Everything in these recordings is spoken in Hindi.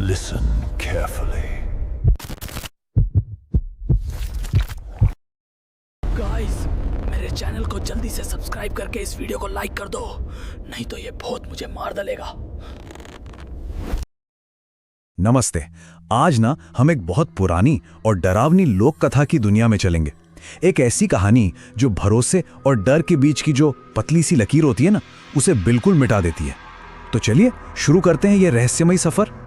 Listen carefully. गाइस, मेरे चैनल को जल्दी से सब्सक्राइब करके इस वीडियो को लाइक कर दो, नहीं तो ये भूत मुझे मार डालेगा। नमस्ते। आज ना हम एक बहुत पुरानी और डरावनी लोक कथा की दुनिया में चलेंगे। एक ऐसी कहानी जो भरोसे और डर के बीच की जो पतली सी लकीर होती है ना, उसे बिल्कुल मिटा देती है। तो चलिए शुरू करते हैं ये रहस्यमयी सफर।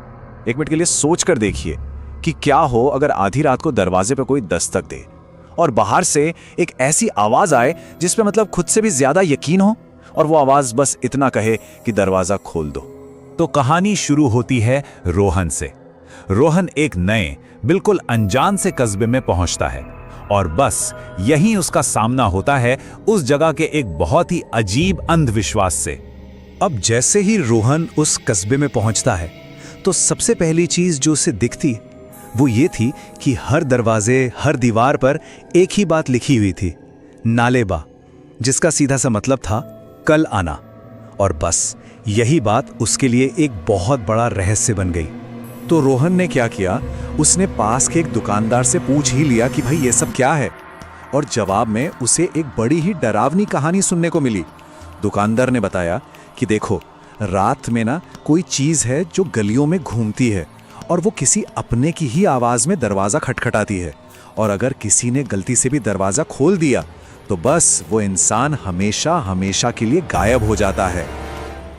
एक मिनट के लिए सोच कर देखिए कि क्या हो अगर आधी रात को दरवाजे पर कोई दस्तक दे और बाहर से एक ऐसी आवाज आए जिस पे मतलब खुद से भी ज्यादा यकीन हो, और वो आवाज बस इतना कहे कि दरवाजा खोल दो। तो कहानी शुरू होती है रोहन से। रोहन एक नए, बिल्कुल अनजान से कस्बे में पहुंचता है और बस यहीं उसका सामना होता है उस जगह के एक बहुत ही अजीब अंधविश्वास से। अब जैसे ही रोहन उस कस्बे में पहुंचता है तो सबसे पहली चीज जो उसे दिखती वो ये थी कि हर दरवाजे, हर दीवार पर एक ही बात लिखी हुई थी, नालेबा, जिसका सीधा सा मतलब था कल आना। और बस यही बात उसके लिए एक बहुत बड़ा रहस्य बन गई। तो रोहन ने क्या किया, उसने पास के एक दुकानदार से पूछ ही लिया कि भाई ये सब क्या है, और जवाब में उसे एक बड़ी ही डरावनी कहानी सुनने को मिली। दुकानदार ने बताया कि देखो, रात में ना कोई चीज है जो गलियों में घूमती है और वो किसी अपने की ही आवाज में दरवाजा खटखटाती है, और अगर किसी ने गलती से भी दरवाजा खोल दिया तो बस वो इंसान हमेशा हमेशा के लिए गायब हो जाता है।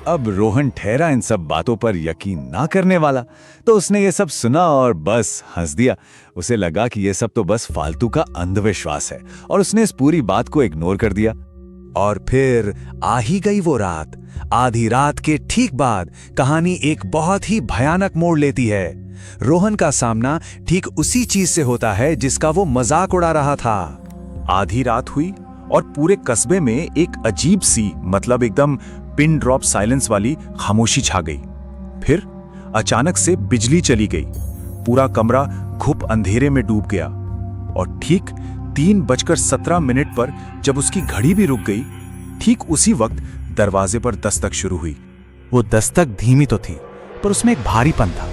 अब रोहन ठहरा इन सब बातों पर यकीन ना करने वाला, तो उसने ये सब सुना और बस हंस दिया। उसे लगा कि ये सब तो बस फालतू का अंधविश्वास है और उसने इस पूरी बात को इग्नोर कर दिया। और फिर आ ही गई वो रात। आधी रात के ठीक बाद कहानी एक बहुत ही भयानक मोड़ लेती है। रोहन का सामना ठीक उसी चीज से होता है जिसका वो मजाक उड़ा रहा था। आधी रात हुई और पूरे कस्बे में एक अजीब सी, मतलब एकदम पिन ड्रॉप साइलेंस वाली खामोशी छा गई। फिर अचानक से बिजली चली गई, पूरा कमरा घुप अंधेरे में डूब गया, और ठीक 3:17 पर जब उसकी घड़ी भी रुक गई, ठीक उसी वक्त दरवाजे पर दस्तक शुरू हुई। वो दस्तक धीमी तो थी, पर उसमें एक भारीपन था,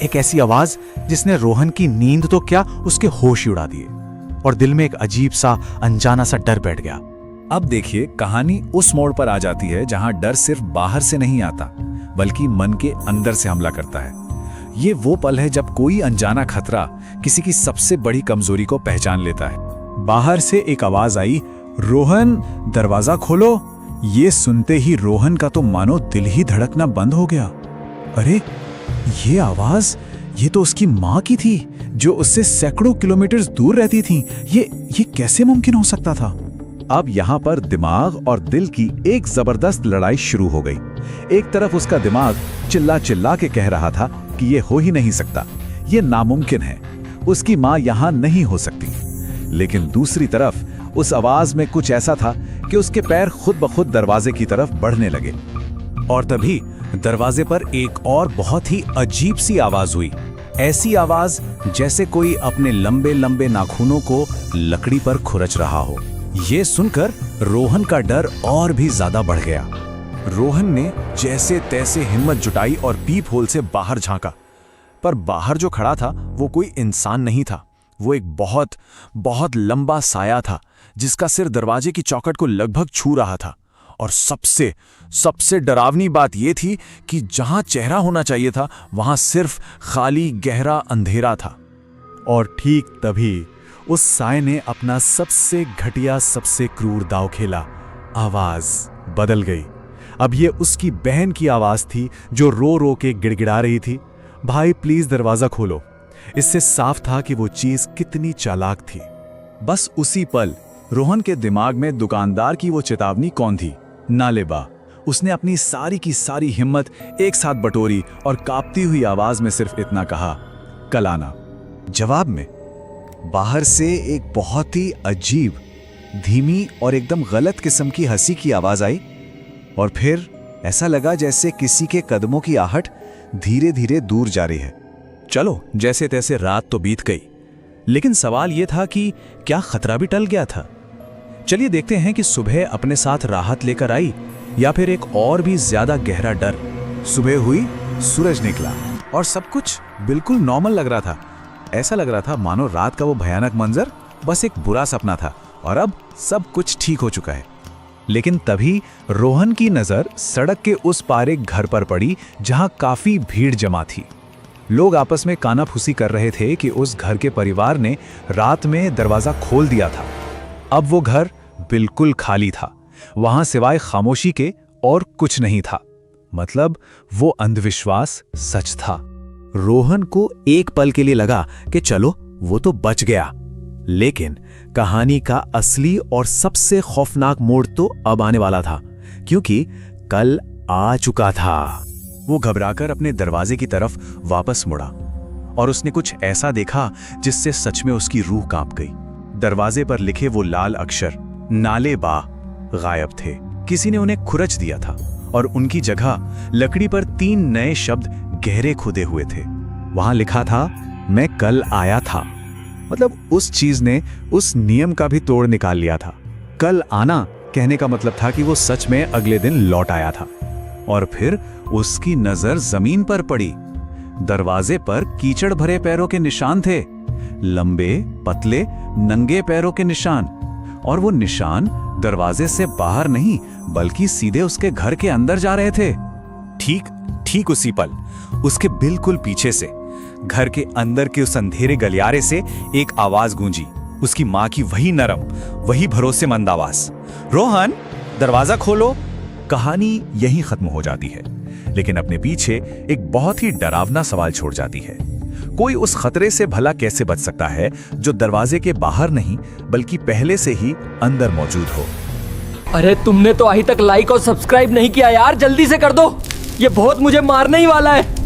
एक ऐसी आवाज जिसने रोहन की नींद तो क्या, उसके होश ही उड़ा दिए, और दिल में एक अजीब सा अनजाना सा डर बैठ गया। अब देखिए, कहानी उस मोड़ पर आ जाती है जहां डर सिर्फ बाहर से नहीं आता बल्कि मन के अंदर से हमला करता है। ये वो पल है जब कोई अनजाना खतरा किसी की सबसे बड़ी कमजोरी को पहचान लेता है। बाहर से एक आवाज आई, रोहन दरवाजा खोलो। ये सुनते ही रोहन का तो मानो दिल ही धड़कना बंद हो गया। अरे ये आवाज, ये तो उसकी माँ की थी जो उससे सैकड़ों किलोमीटर दूर रहती थी। ये कैसे मुमकिन हो सकता था? अब यहाँ पर दिमाग और दिल की एक जबरदस्त लड़ाई शुरू हो गई। एक तरफ उसका दिमाग चिल्ला चिल्ला के कह रहा था कि ये हो ही नहीं सकता, ये नामुमकिन है, उसकी माँ यहाँ नहीं हो सकती। लेकिन दूसरी तरफ उस आवाज में कुछ ऐसा था कि उसके पैर खुद ब खुद दरवाजे की तरफ बढ़ने लगे। और तभी दरवाजे पर एक और बहुत ही अजीब सी आवाज हुई। ऐसी आवाज जैसे कोई अपने लंबे लंबे नाखूनों को लकड़ी पर खुरच रहा हो। ये सुनकर रोहन का डर और भी ज्यादा बढ़ गया। रोहन ने जैसे तैसे हिम्मत जुटाई और पीप होल से बाहर झांका, पर बाहर जो खड़ा था वो कोई इंसान नहीं था। वो एक बहुत बहुत लंबा साया था जिसका सिर दरवाजे की चौखट को लगभग छू रहा था। और सबसे डरावनी बात यह थी कि जहां चेहरा होना चाहिए था वहां सिर्फ खाली गहरा अंधेरा था। और ठीक तभी उस साए ने अपना सबसे घटिया, सबसे क्रूर दांव खेला। आवाज बदल गई। अब ये उसकी बहन की आवाज थी जो रो रो के गिड़गिड़ा रही थी, भाई प्लीज दरवाजा खोलो। इससे साफ था कि वो चीज कितनी चालाक थी। बस उसी पल रोहन के दिमाग में दुकानदार की वो चेतावनी कौन थी, नालेबा। उसने अपनी सारी की सारी हिम्मत एक साथ बटोरी और कांपती हुई आवाज में सिर्फ इतना कहा, कल आना। जवाब में बाहर से एक बहुत ही अजीब, धीमी और एकदम गलत किस्म की हंसी की आवाज आई, और फिर ऐसा लगा जैसे किसी के कदमों की आहट धीरे धीरे दूर जा रही है। चलो, जैसे तैसे रात तो बीत गई, लेकिन सवाल यह था कि क्या खतरा भी टल गया था? चलिए देखते हैं कि सुबह अपने साथ राहत लेकर आई या फिर एक और भी ज्यादा गहरा डर। सुबह हुई, सूरज निकला और सब कुछ बिल्कुल नॉर्मल लग रहा था। ऐसा लग रहा था मानो रात का वो भयानक मंजर बस एक बुरा सपना था और अब सब कुछ ठीक हो चुका है। लेकिन तभी रोहन की नजर सड़क के उस पार एक घर पर पड़ी जहां काफी भीड़ जमा थी। लोग आपस में कानाफूसी कर रहे थे कि उस घर के परिवार ने रात में दरवाजा खोल दिया था। अब वो घर बिल्कुल खाली था, वहां सिवाय खामोशी के और कुछ नहीं था। मतलब वो अंधविश्वास सच था। रोहन को एक पल के लिए लगा कि चलो वो तो बच गया, लेकिन कहानी का असली और सबसे खौफनाक मोड़ तो अब आने वाला था, क्योंकि कल आ चुका था। वो घबराकर अपने दरवाजे की तरफ वापस मुड़ा और उसने कुछ ऐसा देखा जिससे सच में उसकी रूह कांप गई। दरवाजे पर लिखे वो लाल अक्षर नाले बा गायब थे। किसी ने उन्हें खुरच दिया था और उनकी जगह लकड़ी पर 3 नए शब्द गहरे खुदे हुए थे। वहां लिखा था, मैं कल आया था। मतलब उस चीज ने उस नियम का भी तोड़ निकाल लिया था। कल आना कहने का मतलब था कि वो सच में अगले दिन लौट आया था। और फिर उसकी नजर जमीन पर पड़ी। दरवाजे पर कीचड़ भरे पैरों के निशान थे, लंबे पतले नंगे पैरों के निशान। और वो निशान दरवाजे से बाहर नहीं बल्कि सीधे उसके घर के अंदर जा रहे थे। ठीक उसी पल उसके बिल्कुल पीछे से घर के अंदर के उस अंधेरे गलियारे से एक आवाज गूंजी, उसकी मां की वही नरम, वही भरोसेमंद आवाज, रोहन दरवाजा खोलो। कहानी यहीं खत्म हो जाती है, लेकिन अपने पीछे एक बहुत ही डरावना सवाल छोड़ जाती है। कोई उस खतरे से भला कैसे बच सकता है जो दरवाजे के बाहर नहीं बल्कि पहले से ही अंदर मौजूद हो। अरे तुमने तो अभी तक लाइक और सब्सक्राइब नहीं किया यार, जल्दी से कर दो, ये बहुत मुझे मारने ही वाला है।